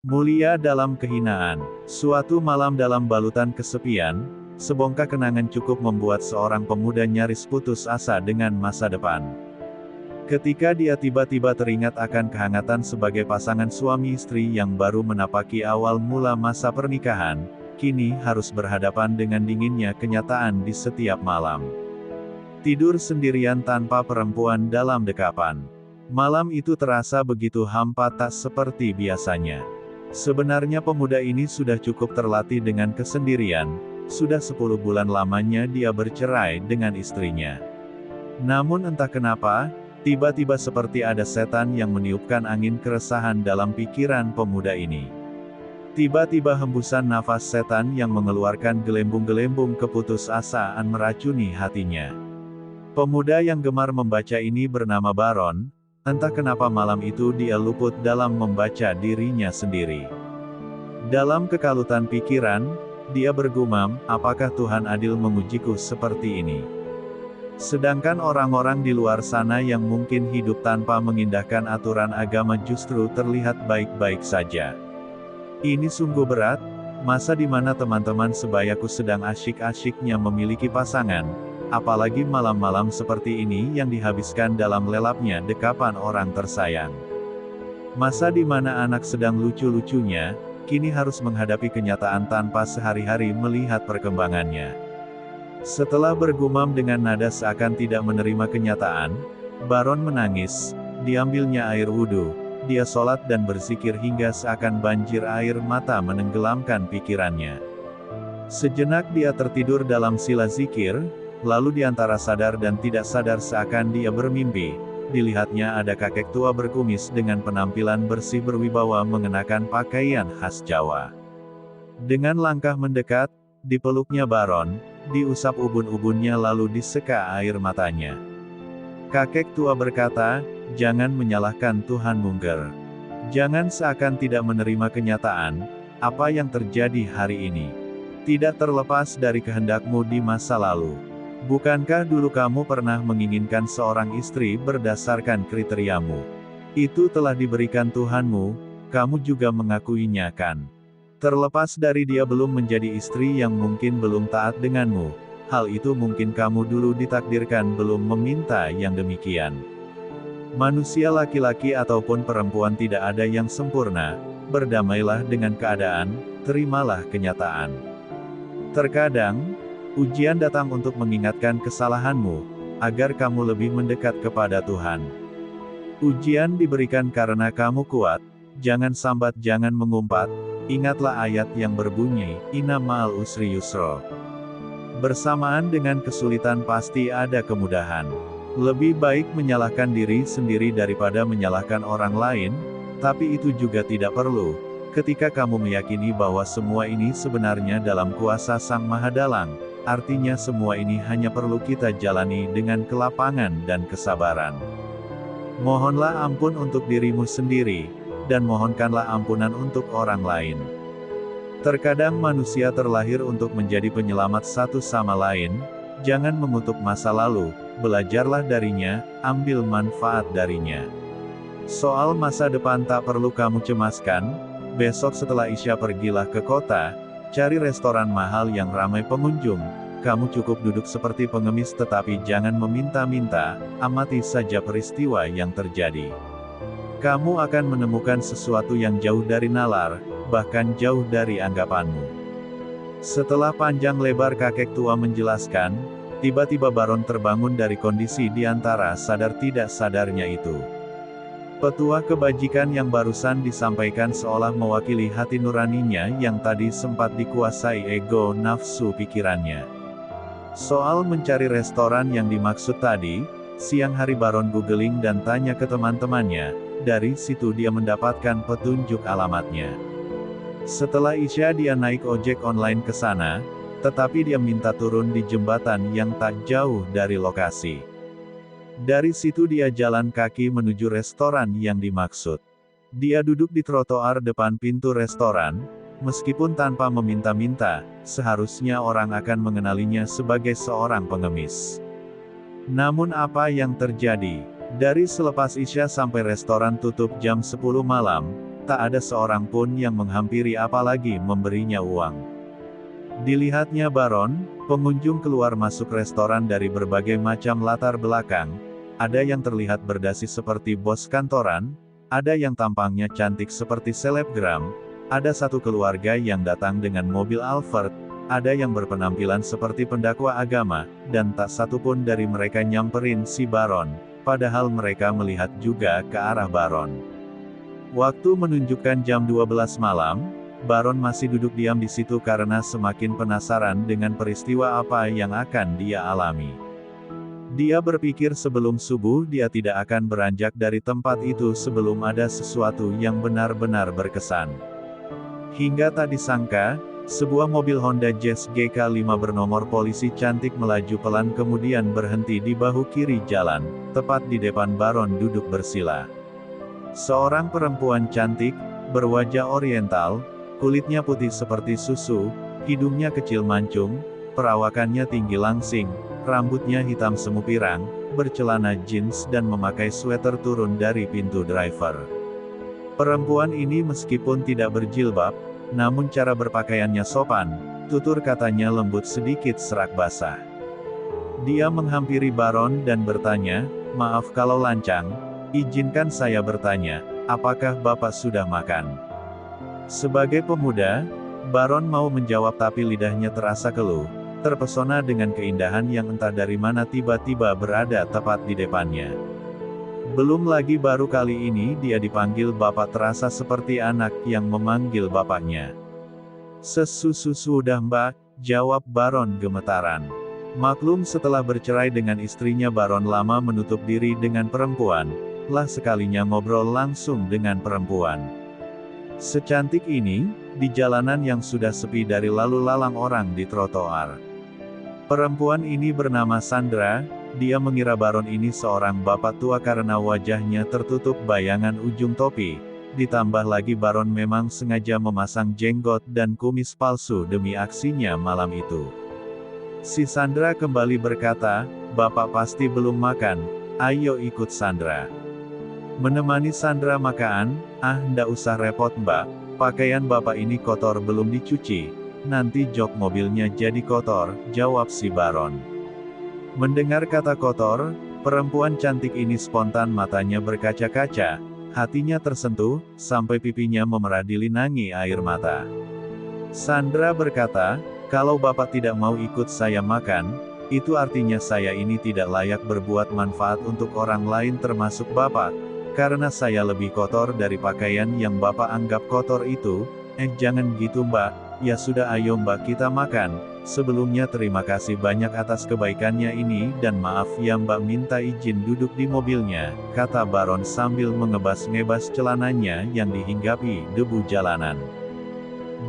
Mulia dalam kehinaan. Suatu malam dalam balutan kesepian, sebongkah kenangan cukup membuat seorang pemuda nyaris putus asa dengan masa depan. Ketika dia tiba-tiba teringat akan kehangatan sebagai pasangan suami istri yang baru menapaki awal mula masa pernikahan, kini harus berhadapan dengan dinginnya kenyataan di setiap malam. Tidur sendirian tanpa perempuan dalam dekapan. Malam itu terasa begitu hampa, tak seperti biasanya. Sebenarnya pemuda ini sudah cukup terlatih dengan kesendirian, sudah 10 bulan lamanya dia bercerai dengan istrinya. Namun entah kenapa, tiba-tiba seperti ada setan yang meniupkan angin keresahan dalam pikiran pemuda ini. Tiba-tiba hembusan nafas setan yang mengeluarkan gelembung-gelembung keputusasaan meracuni hatinya. Pemuda yang gemar membaca ini bernama Baron. Entah kenapa malam itu dia luput dalam membaca dirinya sendiri. Dalam kekalutan pikiran, dia bergumam, apakah Tuhan adil mengujiku seperti ini? Sedangkan orang-orang di luar sana yang mungkin hidup tanpa mengindahkan aturan agama justru terlihat baik-baik saja. Ini sungguh berat, masa di mana teman-teman sebayaku sedang asyik-asyiknya memiliki pasangan, apalagi malam-malam seperti ini yang dihabiskan dalam lelapnya dekapan orang tersayang. Masa di mana anak sedang lucu-lucunya, kini harus menghadapi kenyataan tanpa sehari-hari melihat perkembangannya. Setelah bergumam dengan nada seakan tidak menerima kenyataan, Baron menangis, diambilnya air wudhu, dia sholat dan berzikir hingga seakan banjir air mata menenggelamkan pikirannya. Sejenak dia tertidur dalam sila zikir, lalu di antara sadar dan tidak sadar seakan dia bermimpi, dilihatnya ada kakek tua berkumis dengan penampilan bersih berwibawa mengenakan pakaian khas Jawa. Dengan langkah mendekat, dipeluknya Baron, diusap ubun-ubunnya lalu diseka air matanya. Kakek tua berkata, jangan menyalahkan Tuhan Mungger. Jangan seakan tidak menerima kenyataan, apa yang terjadi hari ini tidak terlepas dari kehendakmu di masa lalu. Bukankah dulu kamu pernah menginginkan seorang istri berdasarkan kriteriamu? Itu telah diberikan Tuhanmu, kamu juga mengakuinya kan? Terlepas dari dia belum menjadi istri yang mungkin belum taat denganmu, hal itu mungkin kamu dulu ditakdirkan belum meminta yang demikian. Manusia laki-laki ataupun perempuan tidak ada yang sempurna, berdamailah dengan keadaan, terimalah kenyataan. Terkadang, ujian datang untuk mengingatkan kesalahanmu, agar kamu lebih mendekat kepada Tuhan. Ujian diberikan karena kamu kuat, jangan sambat, jangan mengumpat, ingatlah ayat yang berbunyi, Inna ma'al usri yusra. Bersamaan dengan kesulitan pasti ada kemudahan. Lebih baik menyalahkan diri sendiri daripada menyalahkan orang lain, tapi itu juga tidak perlu, ketika kamu meyakini bahwa semua ini sebenarnya dalam kuasa Sang Maha Dalang. Artinya semua ini hanya perlu kita jalani dengan kelapangan dan kesabaran. Mohonlah ampun untuk dirimu sendiri, dan mohonkanlah ampunan untuk orang lain. Terkadang manusia terlahir untuk menjadi penyelamat satu sama lain, jangan mengutuk masa lalu, belajarlah darinya, ambil manfaat darinya. Soal masa depan tak perlu kamu cemaskan, besok setelah Isya pergilah ke kota, cari restoran mahal yang ramai pengunjung, kamu cukup duduk seperti pengemis tetapi jangan meminta-minta, amati saja peristiwa yang terjadi. Kamu akan menemukan sesuatu yang jauh dari nalar, bahkan jauh dari anggapanmu. Setelah panjang lebar kakek tua menjelaskan, tiba-tiba Baron terbangun dari kondisi di antara sadar tidak sadarnya itu. Petuah kebajikan yang barusan disampaikan seolah mewakili hati nuraninya yang tadi sempat dikuasai ego nafsu pikirannya. Soal mencari restoran yang dimaksud tadi, siang hari Baron googling dan tanya ke teman-temannya, dari situ dia mendapatkan petunjuk alamatnya. Setelah Isya dia naik ojek online ke sana, tetapi dia minta turun di jembatan yang tak jauh dari lokasi. Dari situ dia jalan kaki menuju restoran yang dimaksud. Dia duduk di trotoar depan pintu restoran, meskipun tanpa meminta-minta, seharusnya orang akan mengenalinya sebagai seorang pengemis. Namun apa yang terjadi? Dari selepas Isya sampai restoran tutup jam 10 malam, tak ada seorang pun yang menghampiri apalagi memberinya uang. Dilihatnya Baron, pengunjung keluar masuk restoran dari berbagai macam latar belakang. Ada yang terlihat berdasi seperti bos kantoran, ada yang tampangnya cantik seperti selebgram, ada satu keluarga yang datang dengan mobil Alphard, ada yang berpenampilan seperti pendakwa agama, dan tak satu pun dari mereka nyamperin si Baron, padahal mereka melihat juga ke arah Baron. Waktu menunjukkan jam 12 malam, Baron masih duduk diam di situ karena semakin penasaran dengan peristiwa apa yang akan dia alami. Dia berpikir sebelum subuh dia tidak akan beranjak dari tempat itu sebelum ada sesuatu yang benar-benar berkesan. Hingga tak disangka, sebuah mobil Honda Jazz GK5 bernomor polisi cantik melaju pelan kemudian berhenti di bahu kiri jalan, tepat di depan Baron duduk bersila. Seorang perempuan cantik, berwajah oriental, kulitnya putih seperti susu, hidungnya kecil mancung, perawakannya tinggi langsing, rambutnya hitam semu pirang, bercelana jeans dan memakai sweater turun dari pintu driver. Perempuan ini meskipun tidak berjilbab, namun cara berpakaiannya sopan, tutur katanya lembut sedikit serak basah. Dia menghampiri Baron dan bertanya, "Maaf kalau lancang, izinkan saya bertanya, apakah Bapak sudah makan?" Sebagai pemuda, Baron mau menjawab tapi lidahnya terasa keluh, terpesona dengan keindahan yang entah dari mana tiba-tiba berada tepat di depannya. Belum lagi baru kali ini dia dipanggil Bapak terasa seperti anak yang memanggil bapaknya. "Sesusu sudah Mbak," jawab Baron gemetaran. Maklum setelah bercerai dengan istrinya Baron lama menutup diri dengan perempuan, lah sekalinya ngobrol langsung dengan perempuan secantik ini, di jalanan yang sudah sepi dari lalu lalang orang di trotoar. Perempuan ini bernama Sandra, dia mengira Baron ini seorang bapak tua karena wajahnya tertutup bayangan ujung topi, ditambah lagi Baron memang sengaja memasang jenggot dan kumis palsu demi aksinya malam itu. Si Sandra kembali berkata, "Bapak pasti belum makan, ayo ikut Sandra." Menemani Sandra makan, ndak usah repot Mbak, pakaian Bapak ini kotor belum dicuci, nanti jok mobilnya jadi kotor, jawab si Baron. Mendengar kata kotor, perempuan cantik ini spontan matanya berkaca-kaca, hatinya tersentuh, sampai pipinya memerah dilinangi air mata. Sandra berkata, "Kalau Bapak tidak mau ikut saya makan, itu artinya saya ini tidak layak berbuat manfaat untuk orang lain termasuk Bapak. Karena saya lebih kotor dari pakaian yang Bapak anggap kotor itu." Jangan gitu Mbak, ya sudah ayo Mbak kita makan, sebelumnya terima kasih banyak atas kebaikannya ini dan maaf ya Mbak minta izin duduk di mobilnya, kata Baron sambil mengebas-ngebas celananya yang dihinggapi debu jalanan.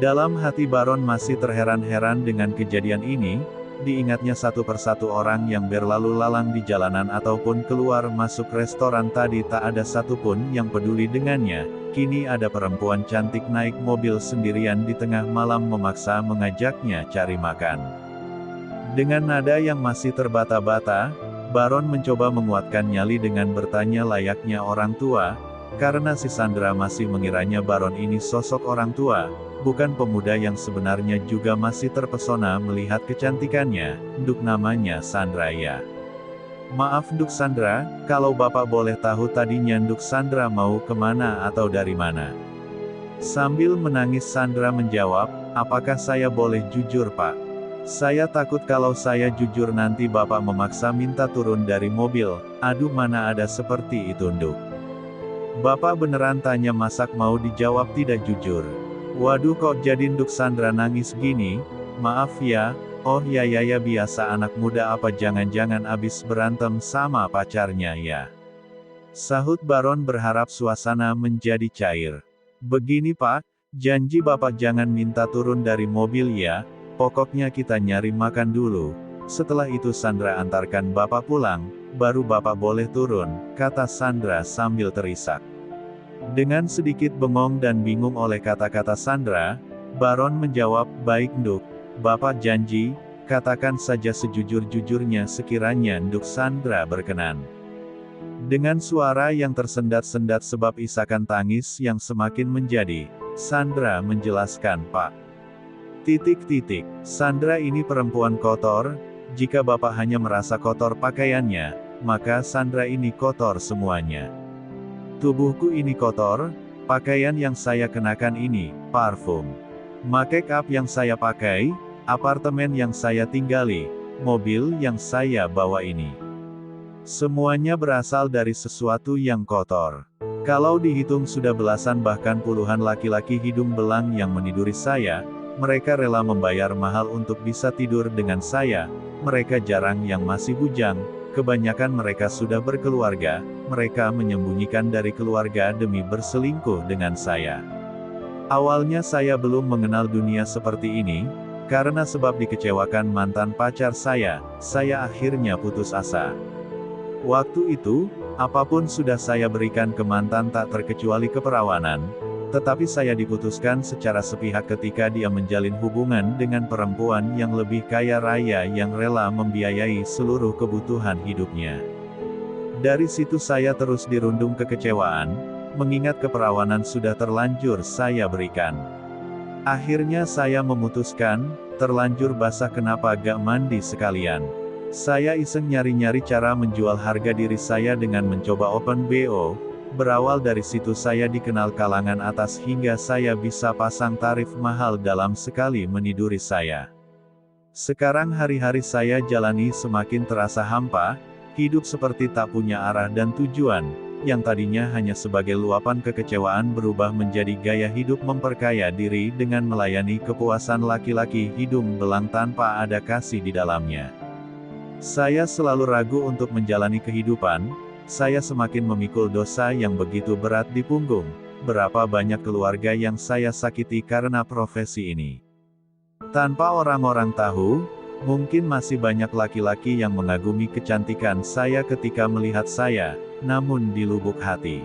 Dalam hati Baron masih terheran-heran dengan kejadian ini, diingatnya satu persatu orang yang berlalu lalang di jalanan ataupun keluar masuk restoran tadi tak ada satupun yang peduli dengannya, kini ada perempuan cantik naik mobil sendirian di tengah malam memaksa mengajaknya cari makan. Dengan nada yang masih terbata-bata, Baron mencoba menguatkan nyali dengan bertanya layaknya orang tua, karena si Sandra masih mengiranya Baron ini sosok orang tua, bukan pemuda yang sebenarnya juga masih terpesona melihat kecantikannya. "Nduk namanya Sandra ya?" "Maaf Nduk Sandra, kalau Bapak boleh tahu tadinya Nduk Sandra mau kemana atau dari mana?" Sambil menangis Sandra menjawab, "Apakah saya boleh jujur Pak? Saya takut kalau saya jujur nanti Bapak memaksa minta turun dari mobil." "Aduh mana ada seperti itu Nduk. Bapak beneran tanya masak mau dijawab tidak jujur." "Waduh kok jadi Nduk Sandra nangis gini? Maaf ya, oh ya biasa anak muda apa jangan-jangan abis berantem sama pacarnya ya?" Sahut Baron berharap suasana menjadi cair. "Begini Pak, janji Bapak jangan minta turun dari mobil ya, pokoknya kita nyari makan dulu. Setelah itu Sandra antarkan Bapak pulang, baru Bapak boleh turun," kata Sandra sambil terisak. Dengan sedikit bengong dan bingung oleh kata-kata Sandra, Baron menjawab, "Baik Nduk, Bapak janji, katakan saja sejujur-jujurnya sekiranya Nduk Sandra berkenan." Dengan suara yang tersendat-sendat sebab isakan tangis yang semakin menjadi, Sandra menjelaskan, "Pak. Sandra ini perempuan kotor, jika Bapak hanya merasa kotor pakaiannya, maka Sandra ini kotor semuanya. Tubuhku ini kotor, pakaian yang saya kenakan ini, parfum. Make up yang saya pakai, apartemen yang saya tinggali, mobil yang saya bawa ini. Semuanya berasal dari sesuatu yang kotor. Kalau dihitung sudah belasan bahkan puluhan laki-laki hidung belang yang meniduri saya, mereka rela membayar mahal untuk bisa tidur dengan saya, mereka jarang yang masih bujang, kebanyakan mereka sudah berkeluarga, mereka menyembunyikan dari keluarga demi berselingkuh dengan saya. Awalnya saya belum mengenal dunia seperti ini, karena sebab dikecewakan mantan pacar saya akhirnya putus asa. Waktu itu, apapun sudah saya berikan ke mantan tak terkecuali keperawanan, tetapi saya diputuskan secara sepihak ketika dia menjalin hubungan dengan perempuan yang lebih kaya raya yang rela membiayai seluruh kebutuhan hidupnya. Dari situ saya terus dirundung kekecewaan, mengingat keperawanan sudah terlanjur saya berikan. Akhirnya saya memutuskan, terlanjur basah kenapa gak mandi sekalian. Saya iseng nyari-nyari cara menjual harga diri saya dengan mencoba open BO, berawal dari situ saya dikenal kalangan atas hingga saya bisa pasang tarif mahal dalam sekali meniduri saya. Sekarang hari-hari saya jalani semakin terasa hampa, hidup seperti tak punya arah dan tujuan, yang tadinya hanya sebagai luapan kekecewaan berubah menjadi gaya hidup memperkaya diri dengan melayani kepuasan laki-laki hidung belang tanpa ada kasih di dalamnya. Saya selalu ragu untuk menjalani kehidupan, saya semakin memikul dosa yang begitu berat di punggung, berapa banyak keluarga yang saya sakiti karena profesi ini. Tanpa orang-orang tahu, mungkin masih banyak laki-laki yang mengagumi kecantikan saya ketika melihat saya, namun di lubuk hati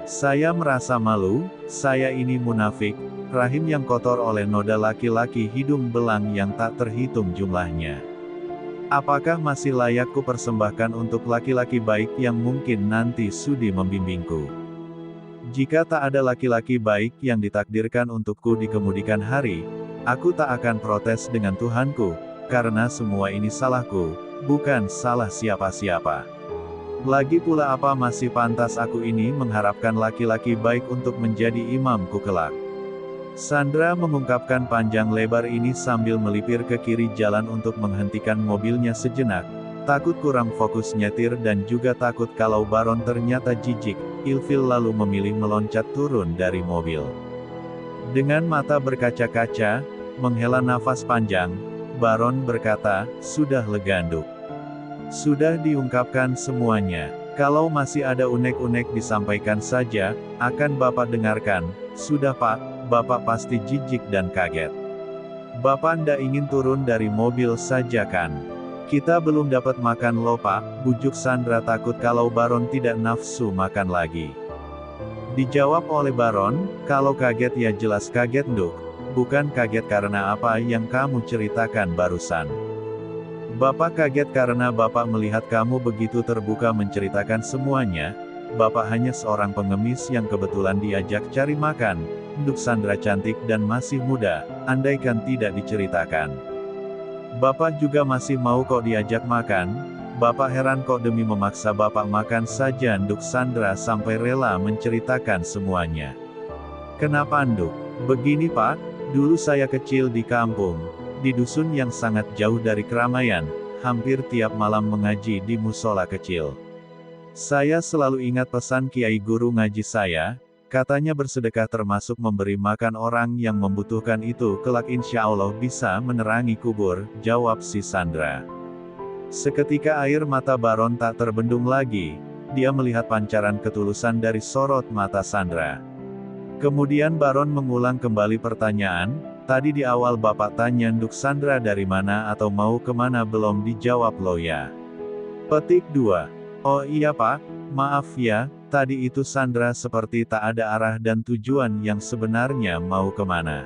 saya merasa malu, saya ini munafik, rahim yang kotor oleh noda laki-laki hidung belang yang tak terhitung jumlahnya. Apakah masih layak ku persembahkan untuk laki-laki baik yang mungkin nanti sudi membimbingku? Jika tak ada laki-laki baik yang ditakdirkan untukku di kemudian hari, aku tak akan protes dengan Tuhanku, karena semua ini salahku, bukan salah siapa-siapa. Lagi pula apa masih pantas aku ini mengharapkan laki-laki baik untuk menjadi imamku kelak? Sandra mengungkapkan panjang lebar ini sambil melipir ke kiri jalan untuk menghentikan mobilnya sejenak, takut kurang fokus nyetir dan juga takut kalau Baron ternyata jijik, ilfil lalu memilih meloncat turun dari mobil. Dengan mata berkaca-kaca, menghela nafas panjang, Baron berkata, "Sudah leganduk. Sudah diungkapkan semuanya. Kalau masih ada unek-unek disampaikan saja, akan Bapak dengarkan." "Sudah Pak." Bapak pasti jijik dan kaget. "Bapak ndak ingin turun dari mobil saja kan? Kita belum dapat makan loh Pak," bujuk Sandra takut kalau Baron tidak nafsu makan lagi. Dijawab oleh Baron, "Kalau kaget ya jelas kaget Nduk, bukan kaget karena apa yang kamu ceritakan barusan. Bapak kaget karena Bapak melihat kamu begitu terbuka menceritakan semuanya, Bapak hanya seorang pengemis yang kebetulan diajak cari makan. Nduk Sandra cantik dan masih muda, andaikan tidak diceritakan. Bapak juga masih mau kok diajak makan, Bapak heran kok demi memaksa Bapak makan saja Nduk Sandra sampai rela menceritakan semuanya. Kenapa Nduk? Begini Pak, dulu saya kecil di kampung, di dusun yang sangat jauh dari keramaian, hampir tiap malam mengaji di musola kecil. Saya selalu ingat pesan kiai guru ngaji saya, katanya bersedekah termasuk memberi makan orang yang membutuhkan itu kelak insya Allah bisa menerangi kubur, jawab si Sandra. Seketika air mata Baron tak terbendung lagi, dia melihat pancaran ketulusan dari sorot mata Sandra. Kemudian Baron mengulang kembali pertanyaan, "Tadi di awal Bapak tanya Nduk Sandra dari mana atau mau kemana belum dijawab lo ya?" Petik 2. "Oh iya Pak, maaf ya, tadi itu Sandra seperti tak ada arah dan tujuan yang sebenarnya mau kemana.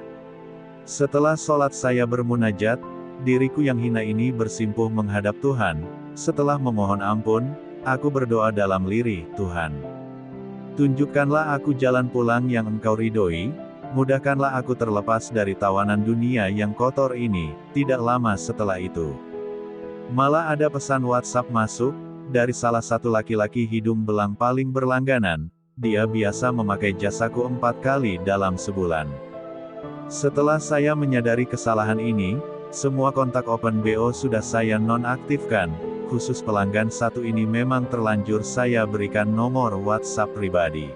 Setelah sholat saya bermunajat, diriku yang hina ini bersimpuh menghadap Tuhan, setelah memohon ampun, Aku berdoa dalam lirih, Tuhan. Tunjukkanlah aku jalan pulang yang Engkau ridhoi, mudahkanlah aku terlepas dari tawanan dunia yang kotor ini. Tidak lama setelah itu, malah ada pesan WhatsApp masuk, dari salah satu laki-laki hidung belang paling berlangganan. Dia biasa memakai jasaku 4 kali dalam sebulan. Setelah saya menyadari kesalahan ini, semua kontak Open BO sudah saya nonaktifkan. Khusus pelanggan satu ini memang terlanjur saya berikan nomor WhatsApp pribadi.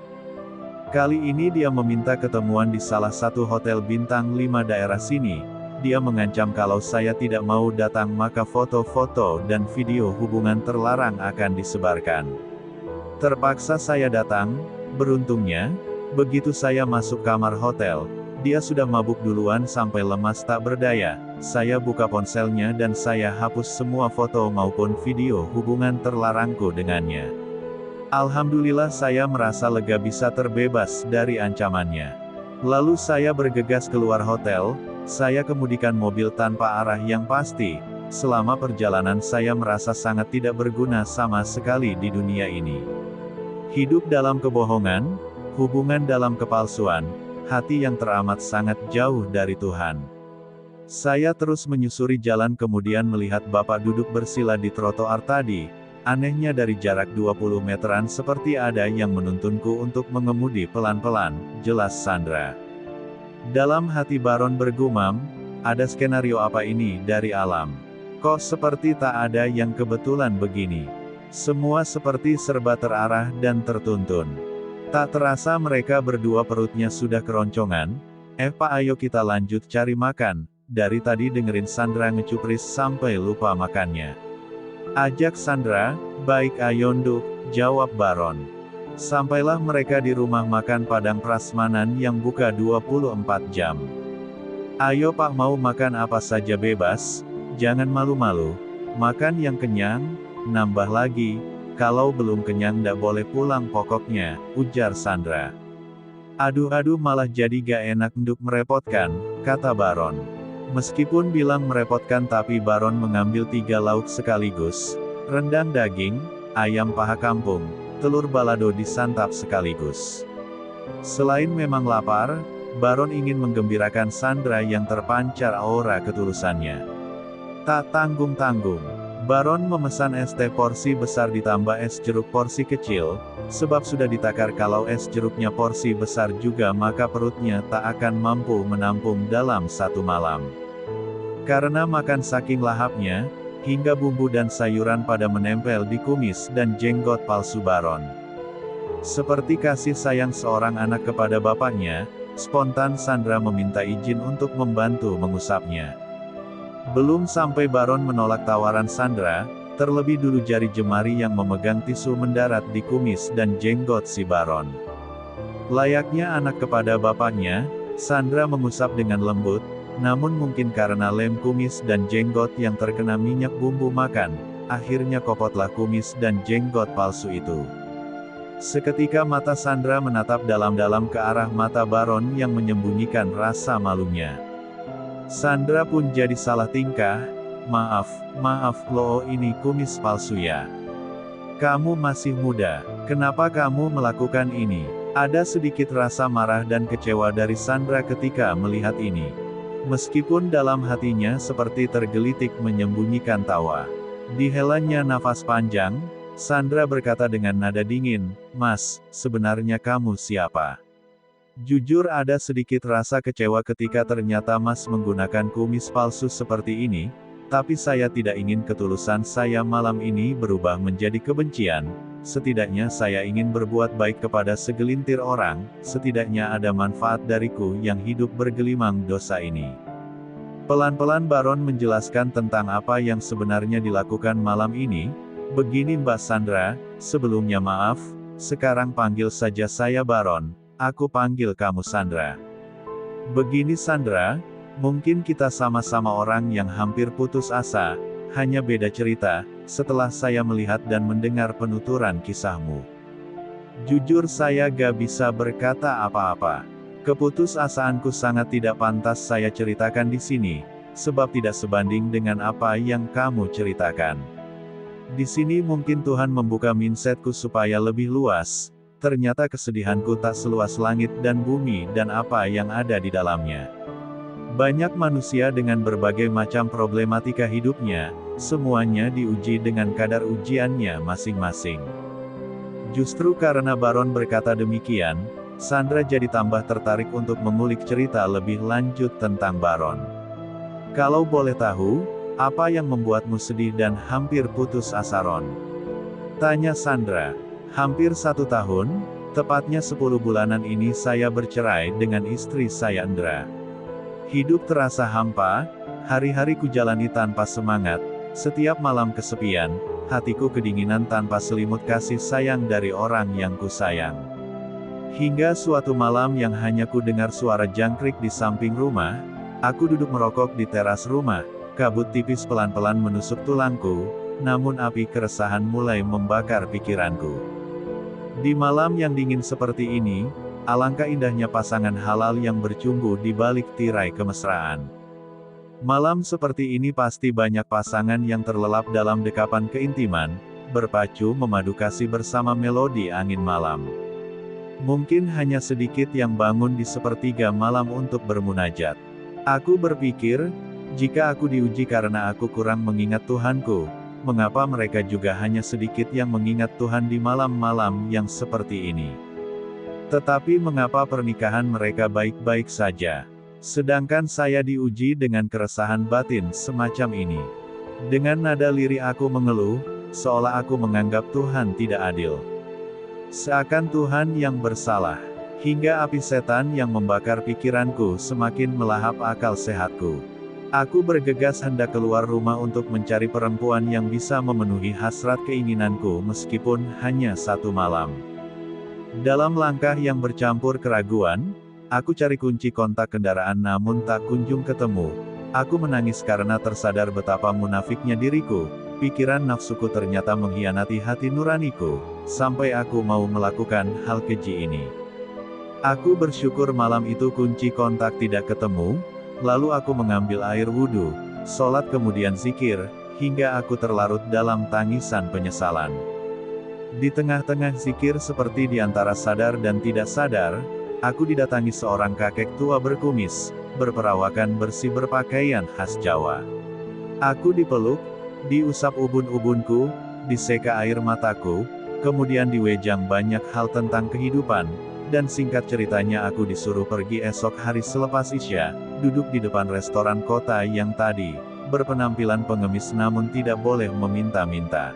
Kali ini dia meminta ketemuan di salah satu hotel bintang 5 daerah sini. Dia mengancam kalau saya tidak mau datang maka foto-foto dan video hubungan terlarang akan disebarkan. Terpaksa saya datang. Beruntungnya, begitu saya masuk kamar hotel, dia sudah mabuk duluan sampai lemas tak berdaya. Saya buka ponselnya dan saya hapus semua foto maupun video hubungan terlarangku dengannya. Alhamdulillah saya merasa lega bisa terbebas dari ancamannya. Lalu saya bergegas keluar hotel. Saya kemudikan mobil tanpa arah yang pasti. Selama perjalanan saya merasa sangat tidak berguna sama sekali di dunia ini. Hidup dalam kebohongan, hubungan dalam kepalsuan, hati yang teramat sangat jauh dari Tuhan. Saya terus menyusuri jalan kemudian melihat bapak duduk bersila di trotoar tadi. Anehnya dari jarak 20 meteran seperti ada yang menuntunku untuk mengemudi pelan-pelan, jelas Sandra. Dalam hati Baron bergumam, ada skenario apa ini dari alam? Kok seperti tak ada yang kebetulan begini? Semua seperti serba terarah dan tertuntun. Tak terasa mereka berdua perutnya sudah keroncongan. Pak ayo kita lanjut cari makan. Dari tadi dengerin Sandra ngecupris sampai lupa makannya. Ajak Sandra, baik ayo nduk, jawab Baron. Sampailah mereka di rumah makan Padang Prasmanan yang buka 24 jam. Ayo Pak mau makan apa saja bebas, jangan malu-malu. Makan yang kenyang, nambah lagi, kalau belum kenyang ndak boleh pulang pokoknya, ujar Sandra. Aduh malah jadi gak enak nduk merepotkan, kata Baron. Meskipun bilang merepotkan tapi Baron mengambil 3 lauk sekaligus, rendang daging, ayam paha kampung, telur balado disantap sekaligus. Selain memang lapar, Baron ingin menggembirakan Sandra yang terpancar aura ketulusannya. Tak tanggung-tanggung, Baron memesan es teh porsi besar ditambah es jeruk porsi kecil, sebab sudah ditakar kalau es jeruknya porsi besar juga maka perutnya tak akan mampu menampung dalam satu malam. Karena makan saking lahapnya, hingga bumbu dan sayuran pada menempel di kumis dan jenggot palsu Baron. Seperti kasih sayang seorang anak kepada bapaknya, spontan Sandra meminta izin untuk membantu mengusapnya. Belum sampai Baron menolak tawaran Sandra, terlebih dulu jari jemari yang memegang tisu mendarat di kumis dan jenggot si Baron. Layaknya anak kepada bapaknya, Sandra mengusap dengan lembut, namun mungkin karena lem kumis dan jenggot yang terkena minyak bumbu makan, akhirnya kopotlah kumis dan jenggot palsu itu. Seketika mata Sandra menatap dalam-dalam ke arah mata Baron yang menyembunyikan rasa malunya. Sandra pun jadi salah tingkah. Maaf loh ini kumis palsu ya. Kamu masih muda, kenapa kamu melakukan ini? Ada sedikit rasa marah dan kecewa dari Sandra ketika melihat ini. Meskipun dalam hatinya seperti tergelitik menyembunyikan tawa. Dihelanya nafas panjang, Sandra berkata dengan nada dingin, "Mas, sebenarnya kamu siapa?" Jujur ada sedikit rasa kecewa ketika ternyata Mas menggunakan kumis palsu seperti ini, tapi saya tidak ingin ketulusan saya malam ini berubah menjadi kebencian. Setidaknya saya ingin berbuat baik kepada segelintir orang, setidaknya ada manfaat dariku yang hidup bergelimang dosa ini. Pelan-pelan Baron menjelaskan tentang apa yang sebenarnya dilakukan malam ini. Begini Mbak Sandra, sebelumnya maaf, sekarang panggil saja saya Baron. Aku panggil kamu Sandra. Begini Sandra, mungkin kita sama-sama orang yang hampir putus asa, hanya beda cerita, setelah saya melihat dan mendengar penuturan kisahmu. Jujur saya gak bisa berkata apa-apa. Keputusasaanku sangat tidak pantas saya ceritakan di sini, sebab tidak sebanding dengan apa yang kamu ceritakan. Di sini mungkin Tuhan membuka mindsetku supaya lebih luas. Ternyata kesedihanku tak seluas langit dan bumi dan apa yang ada di dalamnya. Banyak manusia dengan berbagai macam problematika hidupnya, semuanya diuji dengan kadar ujiannya masing-masing. Justru karena Baron berkata demikian, Sandra jadi tambah tertarik untuk mengulik cerita lebih lanjut tentang Baron. Kalau boleh tahu, apa yang membuatmu sedih dan hampir putus asa, Ron? Tanya Sandra. Hampir 1 tahun, tepatnya 10 bulanan ini saya bercerai dengan istri saya Indra. Hidup terasa hampa, hari-hari ku jalani tanpa semangat, setiap malam kesepian, hatiku kedinginan tanpa selimut kasih sayang dari orang yang ku sayang. Hingga suatu malam yang hanya ku dengar suara jangkrik di samping rumah, aku duduk merokok di teras rumah, kabut tipis pelan-pelan menusuk tulangku, namun api keresahan mulai membakar pikiranku. Di malam yang dingin seperti ini, alangkah indahnya pasangan halal yang bercumbu di balik tirai kemesraan. Malam seperti ini pasti banyak pasangan yang terlelap dalam dekapan keintiman, berpacu memadu kasih bersama melodi angin malam. Mungkin hanya sedikit yang bangun di sepertiga malam untuk bermunajat. Aku berpikir, jika aku diuji karena aku kurang mengingat Tuhanku, mengapa mereka juga hanya sedikit yang mengingat Tuhan di malam-malam yang seperti ini? Tetapi mengapa pernikahan mereka baik-baik saja? Sedangkan saya diuji dengan keresahan batin semacam ini. Dengan nada lirih aku mengeluh, seolah aku menganggap Tuhan tidak adil. Seakan Tuhan yang bersalah. Hingga api setan yang membakar pikiranku semakin melahap akal sehatku. Aku bergegas hendak keluar rumah untuk mencari perempuan yang bisa memenuhi hasrat keinginanku meskipun hanya 1 malam. Dalam langkah yang bercampur keraguan, aku cari kunci kontak kendaraan namun tak kunjung ketemu. Aku menangis karena tersadar betapa munafiknya diriku, pikiran nafsuku ternyata mengkhianati hati nuraniku, sampai aku mau melakukan hal keji ini. Aku bersyukur malam itu kunci kontak tidak ketemu. Lalu aku mengambil air wudhu, sholat kemudian zikir, hingga aku terlarut dalam tangisan penyesalan. Di tengah-tengah zikir seperti di antara sadar dan tidak sadar, aku didatangi seorang kakek tua berkumis, berperawakan bersih berpakaian khas Jawa. Aku dipeluk, diusap ubun-ubunku, diseka air mataku, kemudian diwejang banyak hal tentang kehidupan, dan singkat ceritanya aku disuruh pergi esok hari selepas Isya, duduk di depan restoran kota yang tadi berpenampilan pengemis namun tidak boleh meminta-minta.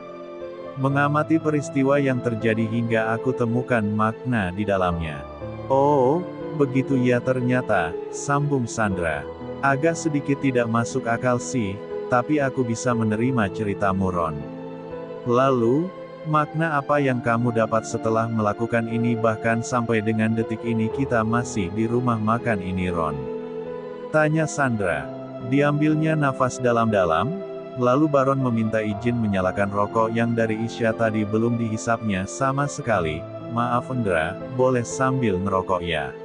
Mengamati peristiwa yang terjadi hingga aku temukan makna di dalamnya. Oh, begitu ya ternyata, sambung Sandra. Agak sedikit tidak masuk akal sih, tapi aku bisa menerima ceritamu, Ron. Lalu, makna apa yang kamu dapat setelah melakukan ini bahkan sampai dengan detik ini kita masih di rumah makan ini, Ron? Tanya Sandra. Diambilnya nafas dalam-dalam, lalu Baron meminta izin menyalakan rokok yang dari Isya tadi belum dihisapnya sama sekali. Maaf Indra, boleh sambil ngerokok ya?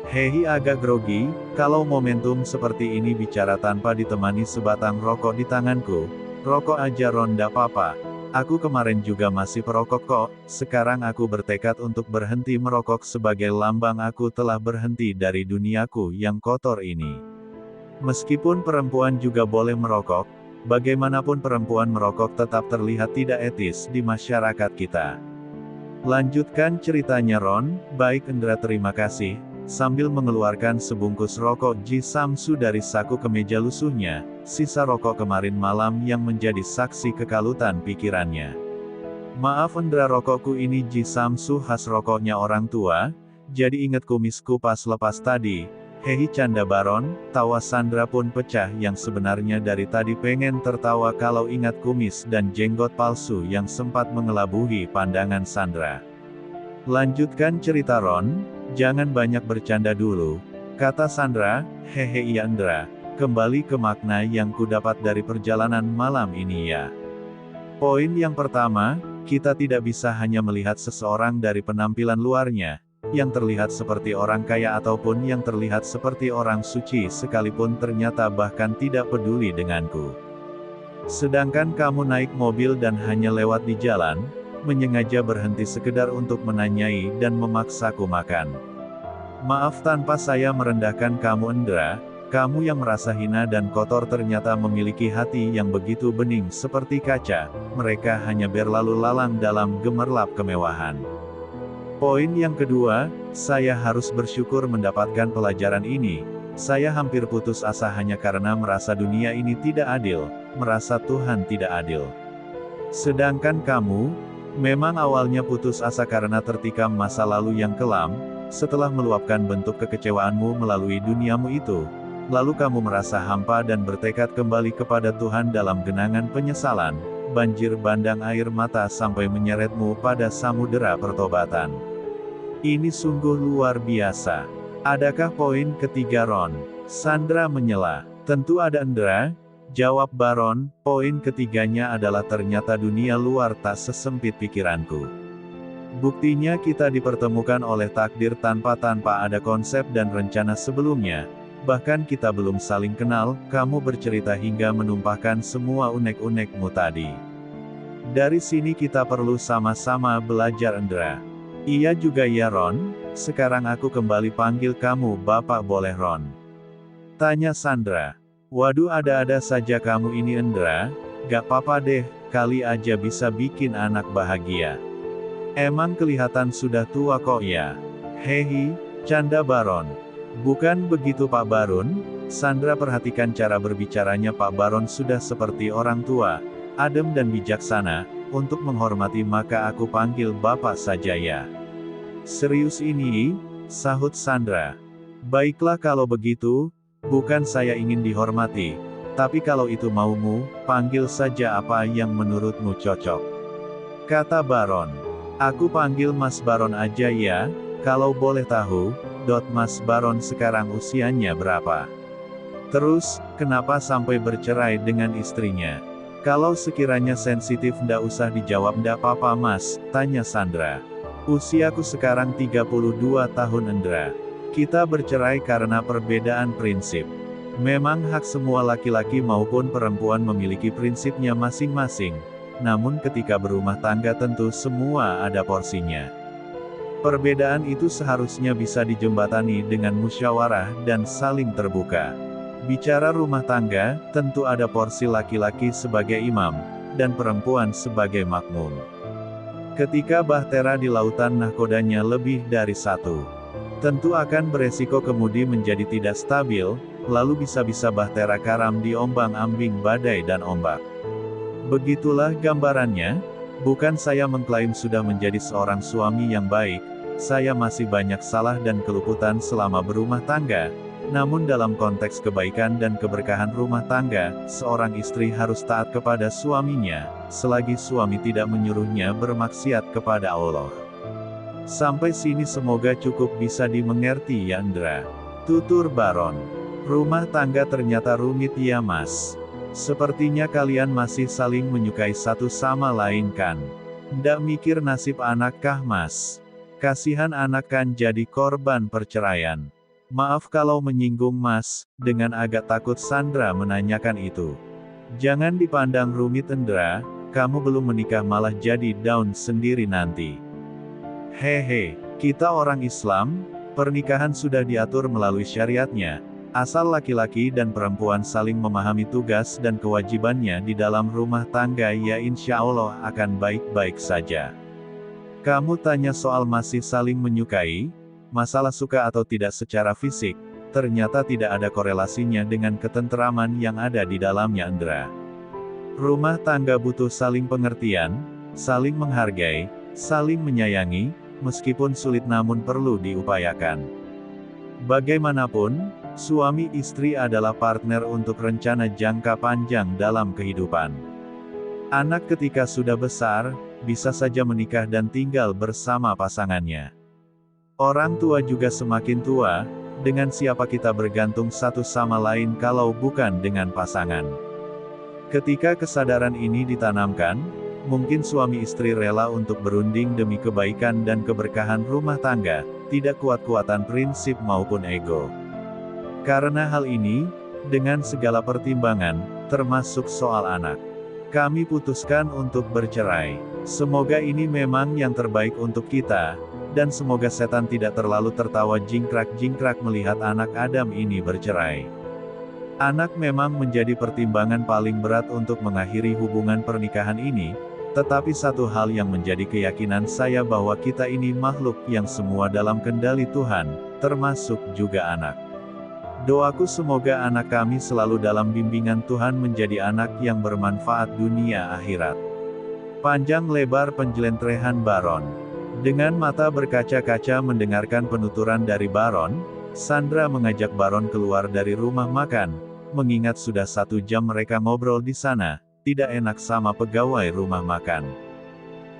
Hehi agak grogi, kalau momentum seperti ini bicara tanpa ditemani sebatang rokok di tanganku. Rokok aja Ron, ndak apa-apa. Aku kemarin juga masih perokok kok, sekarang aku bertekad untuk berhenti merokok sebagai lambang aku telah berhenti dari duniaku yang kotor ini. Meskipun perempuan juga boleh merokok, bagaimanapun perempuan merokok tetap terlihat tidak etis di masyarakat kita. Lanjutkan ceritanya Ron. Baik Indra, terima kasih. Sambil mengeluarkan sebungkus rokok Ji Samsu dari saku kemeja lusuhnya, sisa rokok kemarin malam yang menjadi saksi kekalutan pikirannya. Maaf Indra, rokokku ini Ji Samsu khas rokoknya orang tua, jadi inget kumisku pas lepas tadi. Hehi canda Baron, tawa Sandra pun pecah yang sebenarnya dari tadi pengen tertawa kalau ingat kumis dan jenggot palsu yang sempat mengelabuhi pandangan Sandra. Lanjutkan cerita Ron, jangan banyak bercanda dulu, kata Sandra. Hehe iya Indra, kembali ke makna yang ku dapat dari perjalanan malam ini ya. Poin yang pertama, kita tidak bisa hanya melihat seseorang dari penampilan luarnya, yang terlihat seperti orang kaya ataupun yang terlihat seperti orang suci sekalipun ternyata bahkan tidak peduli denganku. Sedangkan kamu naik mobil dan hanya lewat di jalan, menyengaja berhenti sekedar untuk menanyai dan memaksaku makan. Maaf tanpa saya merendahkan kamu Indra, kamu yang merasa hina dan kotor ternyata memiliki hati yang begitu bening seperti kaca, mereka hanya berlalu lalang dalam gemerlap kemewahan. Poin yang kedua, saya harus bersyukur mendapatkan pelajaran ini. Saya hampir putus asa hanya karena merasa dunia ini tidak adil, merasa Tuhan tidak adil. Sedangkan kamu, memang awalnya putus asa karena tertikam masa lalu yang kelam, setelah meluapkan bentuk kekecewaanmu melalui duniamu itu, lalu kamu merasa hampa dan bertekad kembali kepada Tuhan dalam genangan penyesalan, banjir bandang air mata sampai menyeretmu pada samudera pertobatan. Ini sungguh luar biasa. Adakah poin ketiga Ron? Sandra menyela. Tentu ada Indra, jawab Baron, poin ketiganya adalah ternyata dunia luar tak sesempit pikiranku. Buktinya kita dipertemukan oleh takdir tanpa ada konsep dan rencana sebelumnya. Bahkan kita belum saling kenal, kamu bercerita hingga menumpahkan semua unek-unekmu tadi. Dari sini kita perlu sama-sama belajar Indra. Iya juga ya Ron, sekarang aku kembali panggil kamu Bapak boleh Ron? Tanya Sandra. Waduh ada-ada saja kamu ini Indra, gak apa-apa deh, kali aja bisa bikin anak bahagia. Emang kelihatan sudah tua kok ya? Hehi, canda Baron. Bukan begitu Pak Barun, Sandra perhatikan cara berbicaranya Pak Baron sudah seperti orang tua, adem dan bijaksana, untuk menghormati maka aku panggil Bapak saja ya. Serius ini? Sahut Sandra. Baiklah kalau begitu, bukan saya ingin dihormati, tapi kalau itu maumu, panggil saja apa yang menurutmu cocok. Kata Baron. Aku panggil Mas Baron aja ya, kalau boleh tahu, Mas Baron sekarang usianya berapa? Terus, kenapa sampai bercerai dengan istrinya? Kalau sekiranya sensitif ndak usah dijawab ndak apa-apa Mas, tanya Sandra. Usiaku sekarang 32 tahun Indra. Kita bercerai karena perbedaan prinsip. Memang hak semua laki-laki maupun perempuan memiliki prinsipnya masing-masing. Namun ketika berumah tangga tentu semua ada porsinya. Perbedaan itu seharusnya bisa dijembatani dengan musyawarah dan saling terbuka. Bicara rumah tangga, tentu ada porsi laki-laki sebagai imam, dan perempuan sebagai makmum. Ketika bahtera di lautan nahkodanya lebih dari satu, tentu akan beresiko kemudi menjadi tidak stabil, lalu bisa-bisa bahtera karam diombang-ambing badai dan ombak. Begitulah gambarannya, bukan saya mengklaim sudah menjadi seorang suami yang baik, saya masih banyak salah dan keluputan selama berumah tangga, namun dalam konteks kebaikan dan keberkahan rumah tangga, seorang istri harus taat kepada suaminya, selagi suami tidak menyuruhnya bermaksiat kepada Allah. Sampai sini semoga cukup bisa dimengerti ya Indra. Tutur Baron. Rumah tangga ternyata rumit ya Mas. Sepertinya kalian masih saling menyukai satu sama lain kan? Ndak mikir nasib anak kah Mas? Kasihan anak kan jadi korban perceraian. Maaf kalau menyinggung Mas, dengan agak takut Sandra menanyakan itu. Jangan dipandang rumit Indra, kamu belum menikah malah jadi down sendiri nanti. Hehe, kita orang Islam, pernikahan sudah diatur melalui syariatnya. Asal laki-laki dan perempuan saling memahami tugas dan kewajibannya di dalam rumah tangga ya insya Allah akan baik-baik saja. Kamu tanya soal masih saling menyukai, masalah suka atau tidak secara fisik, ternyata tidak ada korelasinya dengan ketenteraman yang ada di dalamnya Indra. Rumah tangga butuh saling pengertian, saling menghargai, saling menyayangi, meskipun sulit namun perlu diupayakan. Bagaimanapun, suami istri adalah partner untuk rencana jangka panjang dalam kehidupan. Anak ketika sudah besar, bisa saja menikah dan tinggal bersama pasangannya. Orang tua juga semakin tua, dengan siapa kita bergantung satu sama lain kalau bukan dengan pasangan. Ketika kesadaran ini ditanamkan, mungkin suami istri rela untuk berunding demi kebaikan dan keberkahan rumah tangga, tidak kuat-kuatan prinsip maupun ego. Karena hal ini, dengan segala pertimbangan, termasuk soal anak. Kami putuskan untuk bercerai. Semoga ini memang yang terbaik untuk kita, dan semoga setan tidak terlalu tertawa jingkrak-jingkrak melihat anak Adam ini bercerai. Anak memang menjadi pertimbangan paling berat untuk mengakhiri hubungan pernikahan ini, tetapi satu hal yang menjadi keyakinan saya bahwa kita ini makhluk yang semua dalam kendali Tuhan, termasuk juga anak. Doaku semoga anak kami selalu dalam bimbingan Tuhan menjadi anak yang bermanfaat dunia akhirat. Panjang lebar penjelentrehan Baron. Dengan mata berkaca-kaca mendengarkan penuturan dari Baron, Sandra mengajak Baron keluar dari rumah makan, mengingat sudah 1 jam mereka ngobrol di sana, tidak enak sama pegawai rumah makan.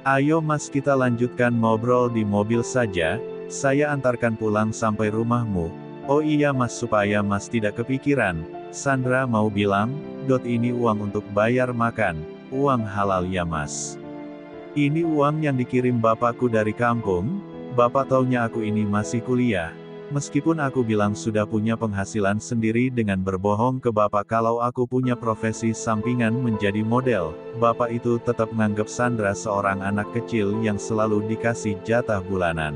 Ayo mas kita lanjutkan ngobrol di mobil saja, saya antarkan pulang sampai rumahmu. Oh iya mas supaya mas tidak kepikiran, Sandra mau bilang, ini uang untuk bayar makan, uang halal ya mas. Ini uang yang dikirim bapakku dari kampung, bapak taunya aku ini masih kuliah. Meskipun aku bilang sudah punya penghasilan sendiri dengan berbohong ke bapak kalau aku punya profesi sampingan menjadi model, bapak itu tetap menganggap Sandra seorang anak kecil yang selalu dikasih jatah bulanan.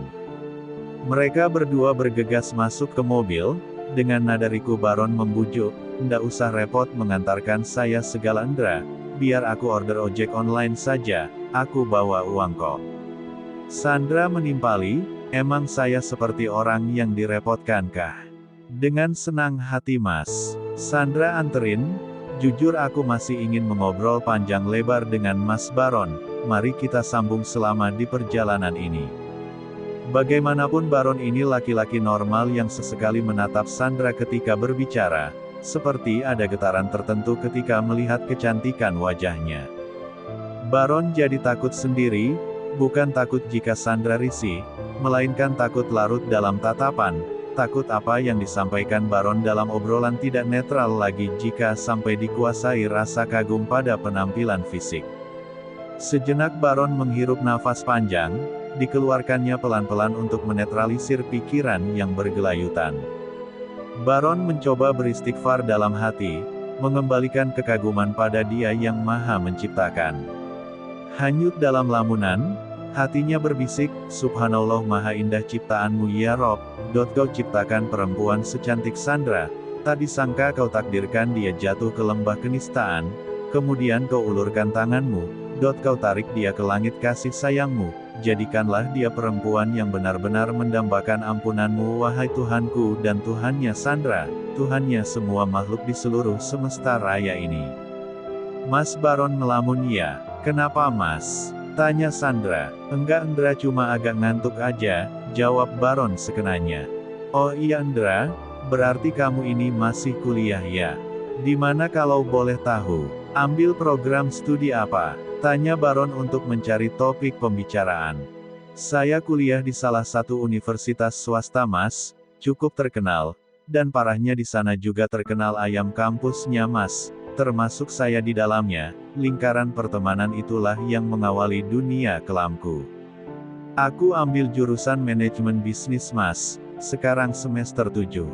Mereka berdua bergegas masuk ke mobil, dengan nada riku Baron membujuk, "Ndak usah repot mengantarkan saya segala Ndra, biar aku order ojek online saja, aku bawa uang kok." Sandra menimpali, "Emang saya seperti orang yang direpotkan kah?" "Dengan senang hati mas. Sandra anterin, jujur aku masih ingin mengobrol panjang lebar dengan Mas Baron, mari kita sambung selama di perjalanan ini." Bagaimanapun Baron ini laki-laki normal yang sesekali menatap Sandra ketika berbicara, seperti ada getaran tertentu ketika melihat kecantikan wajahnya. Baron jadi takut sendiri, bukan takut jika Sandra risih, melainkan takut larut dalam tatapan, takut apa yang disampaikan Baron dalam obrolan tidak netral lagi jika sampai dikuasai rasa kagum pada penampilan fisik. Sejenak Baron menghirup nafas panjang, dikeluarkannya pelan-pelan untuk menetralisir pikiran yang bergelayutan. Baron mencoba beristighfar dalam hati, mengembalikan kekaguman pada Dia yang Maha Menciptakan. Hanyut dalam lamunan, hatinya berbisik, "Subhanallah maha indah ciptaanmu ya Rob, kau ciptakan perempuan secantik Sandra, tak disangka kau takdirkan dia jatuh ke lembah kenistaan, kemudian kau ulurkan tanganmu, kau tarik dia ke langit kasih sayangmu, jadikanlah dia perempuan yang benar-benar mendambakan ampunanmu wahai Tuhanku dan Tuhannya Sandra, Tuhannya semua makhluk di seluruh semesta raya ini." Mas Baron melamun. "Ya, kenapa mas?" tanya Sandra. "Enggak Ndra cuma agak ngantuk aja," jawab Baron sekenanya. "Oh iya Ndra, berarti kamu ini masih kuliah ya? Di mana kalau boleh tahu? Ambil program studi apa?" tanya Baron untuk mencari topik pembicaraan. "Saya kuliah di salah satu universitas swasta mas, cukup terkenal, dan parahnya di sana juga terkenal ayam kampusnya mas, termasuk saya di dalamnya, lingkaran pertemanan itulah yang mengawali dunia kelamku. Aku ambil jurusan manajemen bisnis mas, sekarang semester 7.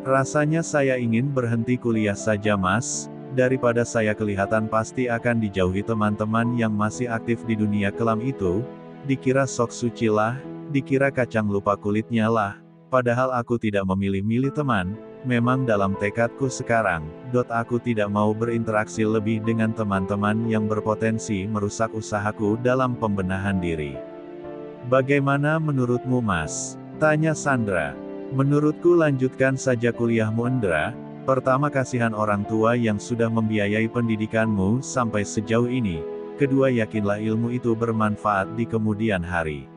Rasanya saya ingin berhenti kuliah saja mas, daripada saya kelihatan pasti akan dijauhi teman-teman yang masih aktif di dunia kelam itu, dikira sok suci lah, dikira kacang lupa kulitnya lah, padahal aku tidak memilih-milih teman, memang dalam tekadku sekarang, aku tidak mau berinteraksi lebih dengan teman-teman yang berpotensi merusak usahaku dalam pembenahan diri." "Bagaimana menurutmu mas?" tanya Sandra. "Menurutku lanjutkan saja kuliahmu Ndra. Pertama kasihan orang tua yang sudah membiayai pendidikanmu sampai sejauh ini, kedua yakinlah ilmu itu bermanfaat di kemudian hari.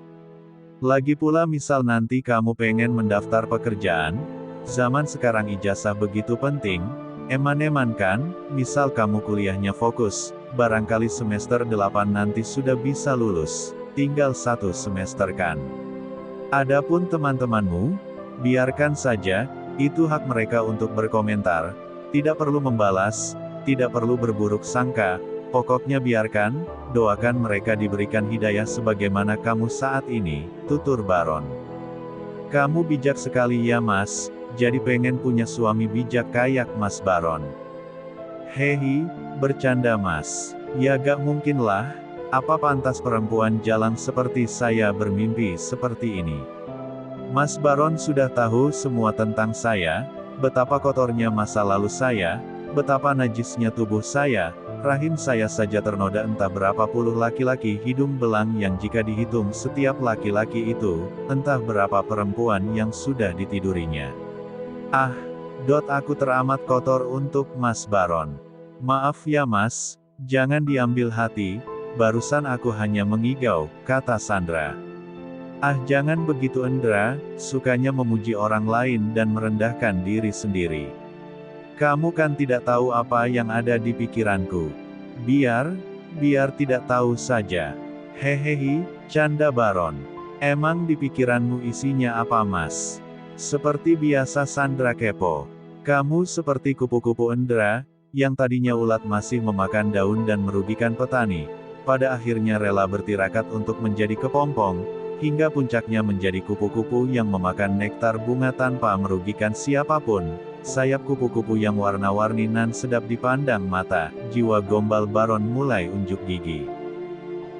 Lagi pula misal nanti kamu pengen mendaftar pekerjaan, zaman sekarang ijazah begitu penting, eman-eman kan, misal kamu kuliahnya fokus, barangkali semester 8 nanti sudah bisa lulus, tinggal 1 semester kan. Adapun teman-temanmu, biarkan saja, itu hak mereka untuk berkomentar, tidak perlu membalas, tidak perlu berburuk sangka, pokoknya biarkan, doakan mereka diberikan hidayah sebagaimana kamu saat ini," tutur Baron. "Kamu bijak sekali ya mas, jadi pengen punya suami bijak kayak Mas Baron." "Hehi, bercanda mas. Ya gak mungkin lah, apa pantas perempuan jalang seperti saya bermimpi seperti ini. Mas Baron sudah tahu semua tentang saya, betapa kotornya masa lalu saya, betapa najisnya tubuh saya, rahim saya saja ternoda entah berapa puluh laki-laki hidung belang yang jika dihitung setiap laki-laki itu, entah berapa perempuan yang sudah ditidurinya. Ah, aku teramat kotor untuk Mas Baron. Maaf ya Mas, jangan diambil hati, barusan aku hanya mengigau, kata Sandra. Ah jangan begitu Endra, sukanya memuji orang lain dan merendahkan diri sendiri. Kamu kan tidak tahu apa yang ada di pikiranku. Biar tidak tahu saja. Hehehe, canda Baron. Emang di pikiranmu isinya apa Mas? Seperti biasa Sandra kepo. Kamu seperti kupu-kupu Endra, yang tadinya ulat masih memakan daun dan merugikan petani, pada akhirnya rela bertirakat untuk menjadi kepompong, hingga puncaknya menjadi kupu-kupu yang memakan nektar bunga tanpa merugikan siapapun. Sayap kupu-kupu yang warna-warni nan sedap dipandang mata, jiwa gombal Baron mulai unjuk gigi.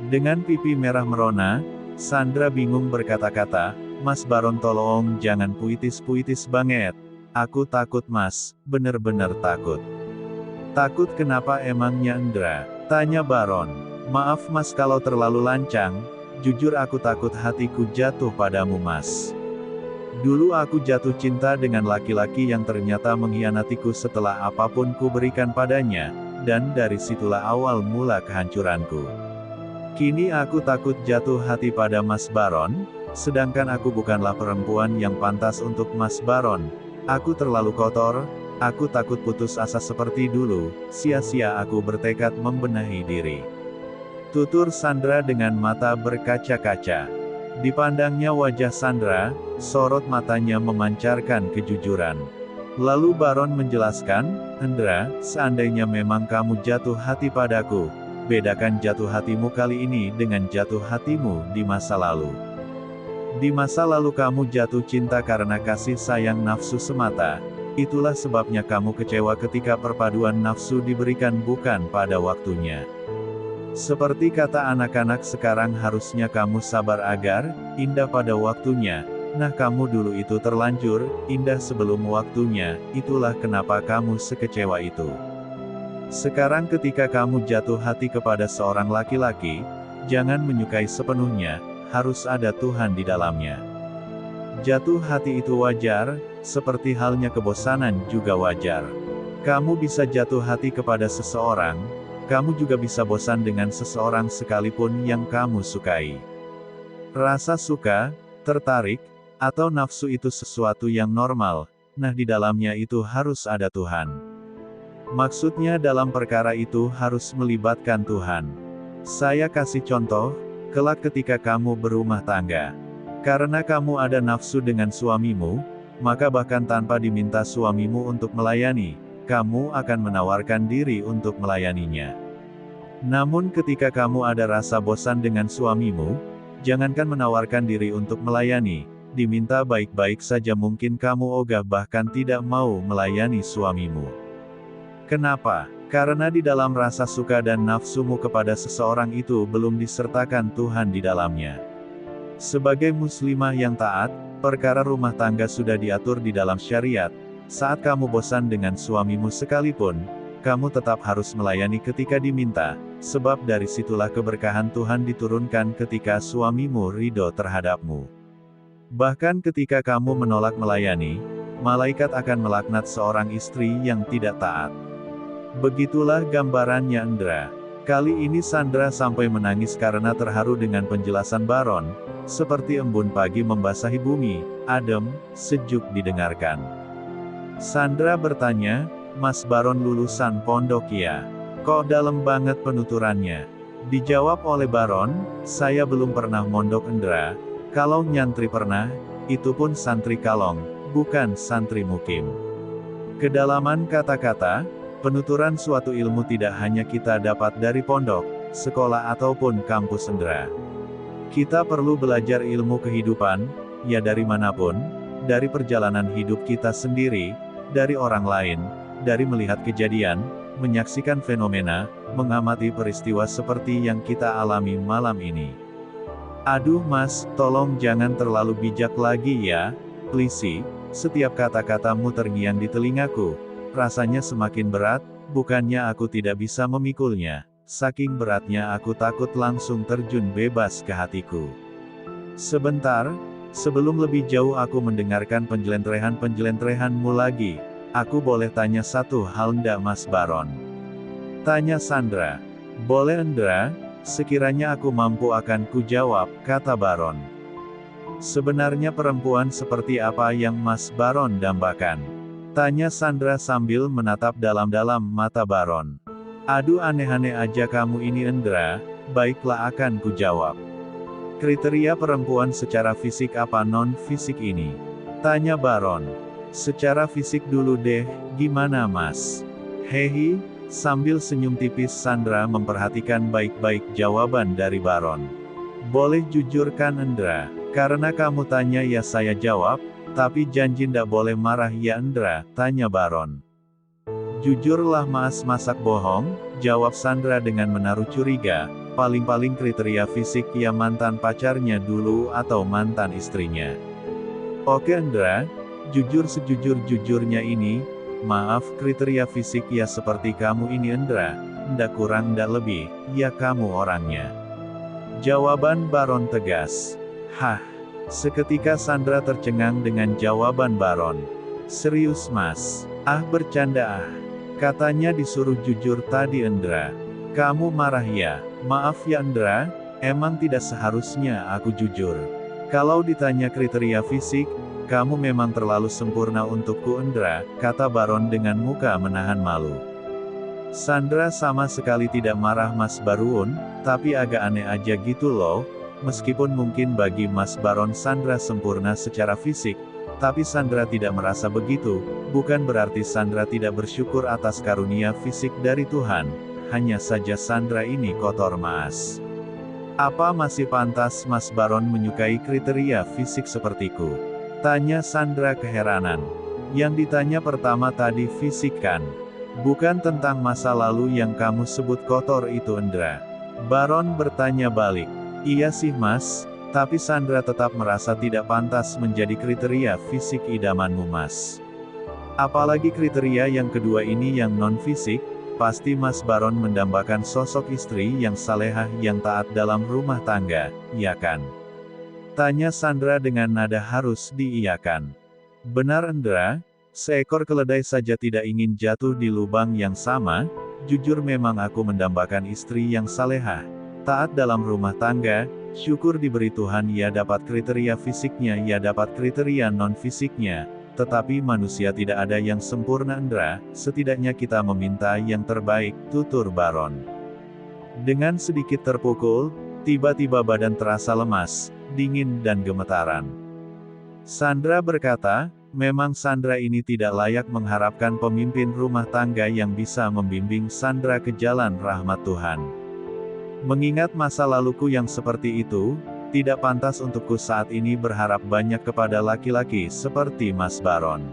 Dengan pipi merah merona, Sandra bingung berkata-kata, Mas Baron tolong jangan puitis-puitis banget. Aku takut Mas, bener-bener takut. Takut kenapa emangnya Endra? Tanya Baron. Maaf Mas kalau terlalu lancang, jujur aku takut hatiku jatuh padamu Mas. Dulu aku jatuh cinta dengan laki-laki yang ternyata mengkhianatiku setelah apapun ku berikan padanya, dan dari situlah awal mula kehancuranku. Kini aku takut jatuh hati pada Mas Baron, sedangkan aku bukanlah perempuan yang pantas untuk Mas Baron. Aku terlalu kotor, aku takut putus asa seperti dulu, sia-sia aku bertekad membenahi diri. Tutur Sandra dengan mata berkaca-kaca. Dipandangnya wajah Sandra, sorot matanya memancarkan kejujuran. Lalu Baron menjelaskan, Endra, seandainya memang kamu jatuh hati padaku, bedakan jatuh hatimu kali ini dengan jatuh hatimu di masa lalu. Di masa lalu kamu jatuh cinta karena kasih sayang nafsu semata, itulah sebabnya kamu kecewa ketika perpaduan nafsu diberikan bukan pada waktunya. Seperti kata anak-anak sekarang harusnya kamu sabar agar indah pada waktunya. Nah kamu dulu itu terlanjur indah sebelum waktunya, itulah kenapa kamu sekecewa itu. Sekarang ketika kamu jatuh hati kepada seorang laki-laki, jangan menyukai sepenuhnya, harus ada Tuhan di dalamnya. Jatuh hati itu wajar, seperti halnya kebosanan juga wajar. Kamu bisa jatuh hati kepada seseorang, kamu juga bisa bosan dengan seseorang sekalipun yang kamu sukai. Rasa suka, tertarik, atau nafsu itu sesuatu yang normal, nah di dalamnya itu harus ada Tuhan. Maksudnya dalam perkara itu harus melibatkan Tuhan. Saya kasih contoh, kelak ketika kamu berumah tangga. Karena kamu ada nafsu dengan suamimu, maka bahkan tanpa diminta suamimu untuk melayani, kamu akan menawarkan diri untuk melayaninya. Namun ketika kamu ada rasa bosan dengan suamimu, jangankan menawarkan diri untuk melayani, diminta baik-baik saja mungkin kamu ogah bahkan tidak mau melayani suamimu. Kenapa? Karena di dalam rasa suka dan nafsumu kepada seseorang itu belum disertakan Tuhan di dalamnya. Sebagai muslimah yang taat, perkara rumah tangga sudah diatur di dalam syariat. Saat kamu bosan dengan suamimu sekalipun, kamu tetap harus melayani ketika diminta, sebab dari situlah keberkahan Tuhan diturunkan ketika suamimu ridho terhadapmu. Bahkan ketika kamu menolak melayani, malaikat akan melaknat seorang istri yang tidak taat. Begitulah gambarannya Endra. Kali ini Sandra sampai menangis karena terharu dengan penjelasan Baron, seperti embun pagi membasahi bumi, adem, sejuk didengarkan. Sandra bertanya, Mas Baron lulusan pondok ya? Kok dalam banget penuturannya? Dijawab oleh Baron, saya belum pernah mondok Endra, kalau nyantri pernah, itu pun santri kalong, bukan santri mukim. Kedalaman kata-kata, penuturan suatu ilmu tidak hanya kita dapat dari pondok, sekolah ataupun kampus Endra. Kita perlu belajar ilmu kehidupan, ya dari manapun, dari perjalanan hidup kita sendiri, dari orang lain, dari melihat kejadian, menyaksikan fenomena, mengamati peristiwa seperti yang kita alami malam ini. Aduh Mas, tolong jangan terlalu bijak lagi ya, please. Setiap kata-katamu terngiang di telingaku. Rasanya semakin berat, bukannya aku tidak bisa memikulnya. Saking beratnya aku takut langsung terjun bebas ke hatiku. Sebentar, sebelum lebih jauh aku mendengarkan penjelentrehan-penjelentrehanmu lagi. Aku boleh tanya satu hal ndak Mas Baron? Tanya Sandra. Boleh Endra, sekiranya aku mampu akan kujawab, kata Baron. Sebenarnya perempuan seperti apa yang Mas Baron dambakan? Tanya Sandra sambil menatap dalam-dalam mata Baron. Aduh aneh-aneh aja kamu ini Endra, baiklah akan kujawab. Kriteria perempuan secara fisik apa non-fisik ini? Tanya Baron. Secara fisik dulu deh, gimana Mas? Hehi, sambil senyum tipis Sandra memperhatikan baik-baik jawaban dari Baron. Boleh jujur kan Endra? Karena kamu tanya ya saya jawab, tapi janji ndak boleh marah ya Endra, tanya Baron. Jujurlah Mas masak bohong, jawab Sandra dengan menaruh curiga, paling-paling kriteria fisik ya mantan pacarnya dulu atau mantan istrinya. Oke Endra, jujur sejujur-jujurnya ini, maaf kriteria fisik ya seperti kamu ini Endra, ndak kurang ndak lebih, ya kamu orangnya. Jawaban Baron tegas. Hah, seketika Sandra tercengang dengan jawaban Baron. Serius Mas? Ah bercanda ah. Katanya disuruh jujur tadi Endra. Kamu marah ya? Maaf ya Endra, emang tidak seharusnya aku jujur. Kalau ditanya kriteria fisik, kamu memang terlalu sempurna untukku Endra, kata Baron dengan muka menahan malu. Sandra sama sekali tidak marah Mas Baron, tapi agak aneh aja gitu loh. Meskipun mungkin bagi Mas Baron Sandra sempurna secara fisik, tapi Sandra tidak merasa begitu, bukan berarti Sandra tidak bersyukur atas karunia fisik dari Tuhan, hanya saja Sandra ini kotor Mas. Apa masih pantas Mas Baron menyukai kriteria fisik sepertiku? Tanya Sandra keheranan. Yang ditanya pertama tadi fisik kan? Bukan tentang masa lalu yang kamu sebut kotor itu Endra. Baron bertanya balik. Iya sih Mas, tapi Sandra tetap merasa tidak pantas menjadi kriteria fisik idamanmu Mas. Apalagi kriteria yang kedua ini yang non-fisik, pasti Mas Baron mendambakan sosok istri yang salehah yang taat dalam rumah tangga, ya kan? Tanya Sandra dengan nada harus diiyakan. Benar Endra, seekor keledai saja tidak ingin jatuh di lubang yang sama, jujur memang aku mendambakan istri yang salehah. Taat dalam rumah tangga, syukur diberi Tuhan ia dapat kriteria fisiknya ia dapat kriteria non-fisiknya, tetapi manusia tidak ada yang sempurna Endra, setidaknya kita meminta yang terbaik, tutur Baron. Dengan sedikit terpukul, tiba-tiba badan terasa lemas, dingin dan gemetaran. Sandra berkata, memang Sandra ini tidak layak mengharapkan pemimpin rumah tangga yang bisa membimbing Sandra ke jalan rahmat Tuhan. Mengingat masa laluku yang seperti itu, tidak pantas untukku saat ini berharap banyak kepada laki-laki seperti Mas Baron.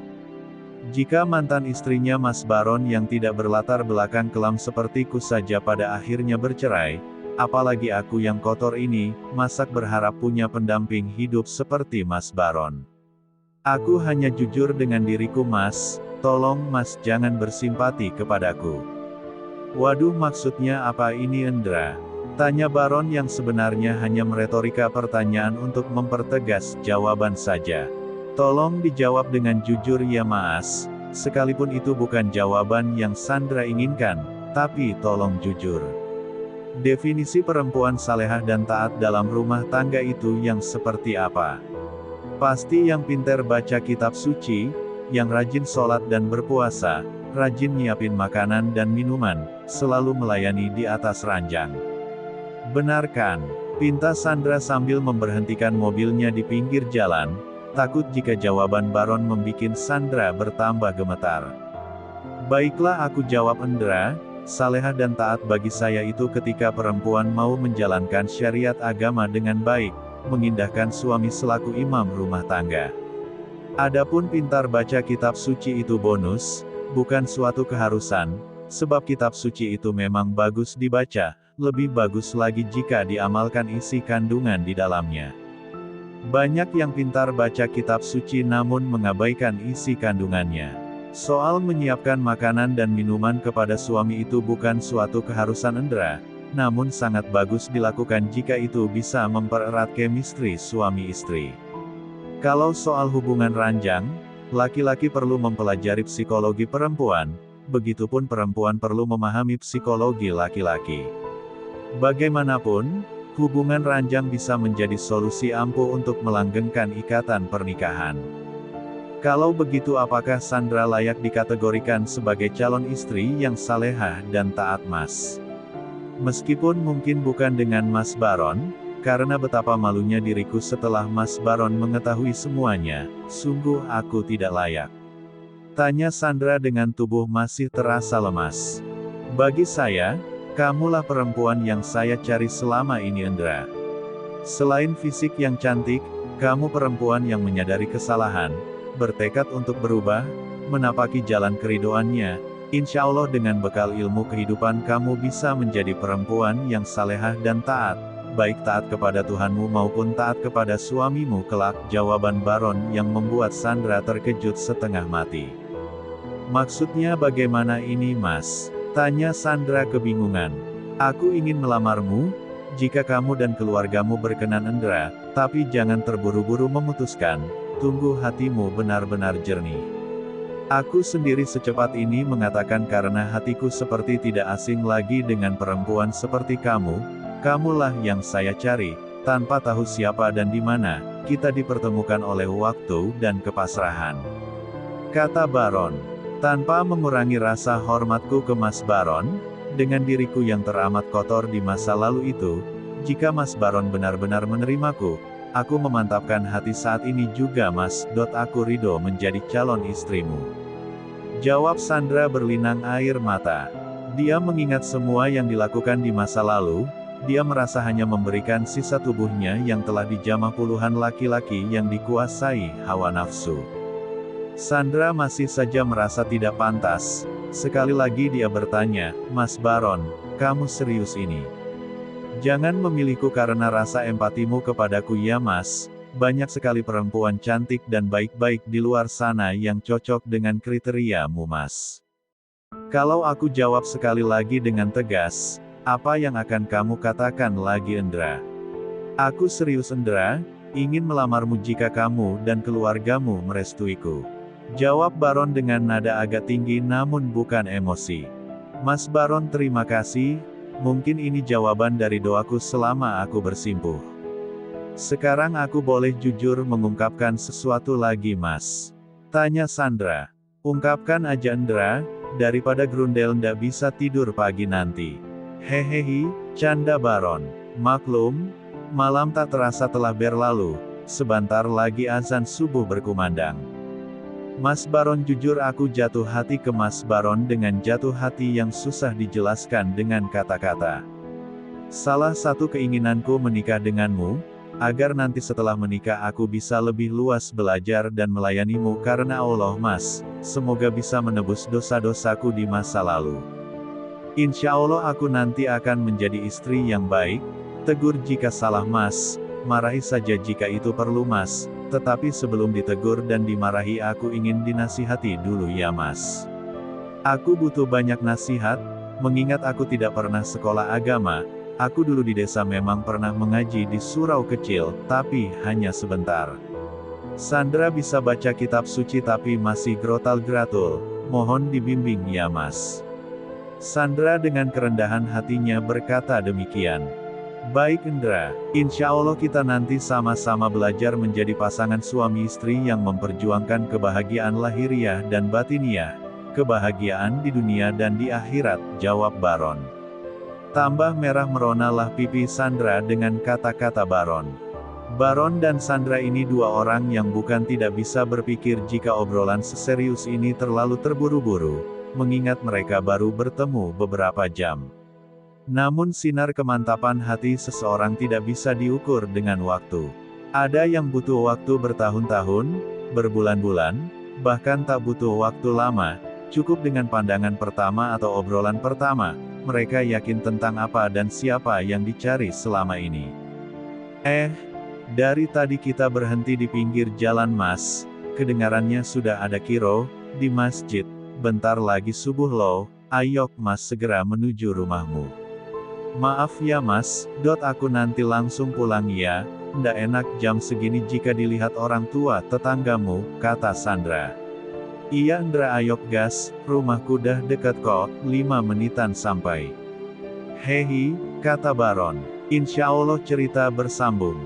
Jika mantan istrinya Mas Baron yang tidak berlatar belakang kelam sepertiku saja pada akhirnya bercerai, apalagi aku yang kotor ini, masak berharap punya pendamping hidup seperti Mas Baron. Aku hanya jujur dengan diriku Mas, tolong Mas jangan bersimpati kepadaku. Waduh maksudnya apa ini Endra? Tanya Baron yang sebenarnya hanya meretorika pertanyaan untuk mempertegas jawaban saja. Tolong dijawab dengan jujur ya Mas, sekalipun itu bukan jawaban yang Sandra inginkan, tapi tolong jujur. Definisi perempuan salehah dan taat dalam rumah tangga itu yang seperti apa? Pasti yang pintar baca kitab suci, yang rajin sholat dan berpuasa, rajin nyiapin makanan dan minuman, selalu melayani di atas ranjang. Benar kan? Pinta Sandra sambil memberhentikan mobilnya di pinggir jalan, takut jika jawaban Baron membikin Sandra bertambah gemetar. Baiklah aku jawab Endra, salehah dan taat bagi saya itu ketika perempuan mau menjalankan syariat agama dengan baik, mengindahkan suami selaku imam rumah tangga. Adapun pintar baca kitab suci itu bonus, bukan suatu keharusan. Sebab kitab suci itu memang bagus dibaca, lebih bagus lagi jika diamalkan isi kandungan di dalamnya. Banyak yang pintar baca kitab suci namun mengabaikan isi kandungannya. Soal menyiapkan makanan dan minuman kepada suami itu bukan suatu keharusan indera, namun sangat bagus dilakukan jika itu bisa mempererat kemistri suami istri. Kalau soal hubungan ranjang, laki-laki perlu mempelajari psikologi perempuan, begitupun perempuan perlu memahami psikologi laki-laki. Bagaimanapun, hubungan ranjang bisa menjadi solusi ampuh untuk melanggengkan ikatan pernikahan. Kalau begitu, apakah Sandra layak dikategorikan sebagai calon istri yang salehah dan taat, Mas? Meskipun mungkin bukan dengan Mas Baron, karena betapa malunya diriku setelah Mas Baron mengetahui semuanya, sungguh aku tidak layak. Tanya Sandra dengan tubuh masih terasa lemas. Bagi saya, kamulah perempuan yang saya cari selama ini, Indra. Selain fisik yang cantik, kamu perempuan yang menyadari kesalahan, bertekad untuk berubah, menapaki jalan keridoannya. Insya Allah dengan bekal ilmu kehidupan kamu bisa menjadi perempuan yang salehah dan taat, baik taat kepada Tuhanmu maupun taat kepada suamimu kelak. Jawaban Baron yang membuat Sandra terkejut setengah mati. Maksudnya bagaimana ini, Mas? Tanya Sandra kebingungan. Aku ingin melamarmu, jika kamu dan keluargamu berkenan, Indra, tapi jangan terburu-buru memutuskan, tunggu hatimu benar-benar jernih. Aku sendiri secepat ini mengatakan karena hatiku seperti tidak asing lagi dengan perempuan seperti kamu, kamulah yang saya cari, tanpa tahu siapa dan di mana, kita dipertemukan oleh waktu dan kepasrahan. Kata Baron. Tanpa mengurangi rasa hormatku ke Mas Baron, dengan diriku yang teramat kotor di masa lalu itu, jika Mas Baron benar-benar menerimaku, aku memantapkan hati saat ini juga, Mas. Aku ridho menjadi calon istrimu. Jawab Sandra berlinang air mata. Dia mengingat semua yang dilakukan di masa lalu, dia merasa hanya memberikan sisa tubuhnya yang telah dijamah puluhan laki-laki yang dikuasai hawa nafsu. Sandra masih saja merasa tidak pantas. Sekali lagi dia bertanya, Mas Baron, kamu serius ini? Jangan memilihku karena rasa empatimu kepadaku ya, Mas. Banyak sekali perempuan cantik dan baik-baik di luar sana yang cocok dengan kriteriamu, Mas. Kalau aku jawab sekali lagi dengan tegas, apa yang akan kamu katakan lagi, Indra? Aku serius, Indra, ingin melamarmu jika kamu dan keluargamu merestuiku. Jawab Baron dengan nada agak tinggi namun bukan emosi. Mas Baron, terima kasih, mungkin ini jawaban dari doaku selama aku bersimpuh. Sekarang aku boleh jujur mengungkapkan sesuatu lagi, Mas? Tanya Sandra. Ungkapkan aja, Indra, daripada grundel ndak bisa tidur pagi nanti. Hehehe, canda Baron. Maklum, malam tak terasa telah berlalu, sebentar lagi azan subuh berkumandang. Mas Baron, jujur aku jatuh hati ke Mas Baron dengan jatuh hati yang susah dijelaskan dengan kata-kata. Salah satu keinginanku menikah denganmu, agar nanti setelah menikah aku bisa lebih luas belajar dan melayanimu karena Allah, Mas. Semoga bisa menebus dosa-dosaku di masa lalu. Insya Allah aku nanti akan menjadi istri yang baik. Tegur jika salah, Mas. Marahi saja jika itu perlu, Mas. Tetapi sebelum ditegur dan dimarahi aku ingin dinasihati dulu ya, Mas. Aku butuh banyak nasihat, mengingat aku tidak pernah sekolah agama. Aku dulu di desa memang pernah mengaji di surau kecil, tapi hanya sebentar. Sandra bisa baca kitab suci tapi masih grotal-gratul. Mohon dibimbing ya, Mas. Sandra dengan kerendahan hatinya berkata demikian. Baik, Indra, insya Allah kita nanti sama-sama belajar menjadi pasangan suami istri yang memperjuangkan kebahagiaan lahiriah dan batiniah, kebahagiaan di dunia dan di akhirat, jawab Baron. Tambah merah meronalah pipi Sandra dengan kata-kata Baron. Baron dan Sandra ini dua orang yang bukan tidak bisa berpikir jika obrolan seserius ini terlalu terburu-buru, mengingat mereka baru bertemu beberapa jam. Namun sinar kemantapan hati seseorang tidak bisa diukur dengan waktu. Ada yang butuh waktu bertahun-tahun, berbulan-bulan, bahkan tak butuh waktu lama, Cukup dengan pandangan pertama atau obrolan pertama, mereka yakin tentang apa dan siapa yang dicari selama ini. Dari tadi kita berhenti di pinggir jalan Mas. Kedengarannya sudah ada kiro, di masjid. Bentar lagi subuh loh, ayo Mas segera menuju rumahmu. Maaf ya Mas, aku nanti langsung pulang ya, ndak enak jam segini jika dilihat orang tua tetanggamu, kata Sandra. Iya Ndra ayo gas, rumahku dah dekat kok, 5 menitan sampai. Hehi, kata Baron. Insya Allah cerita bersambung.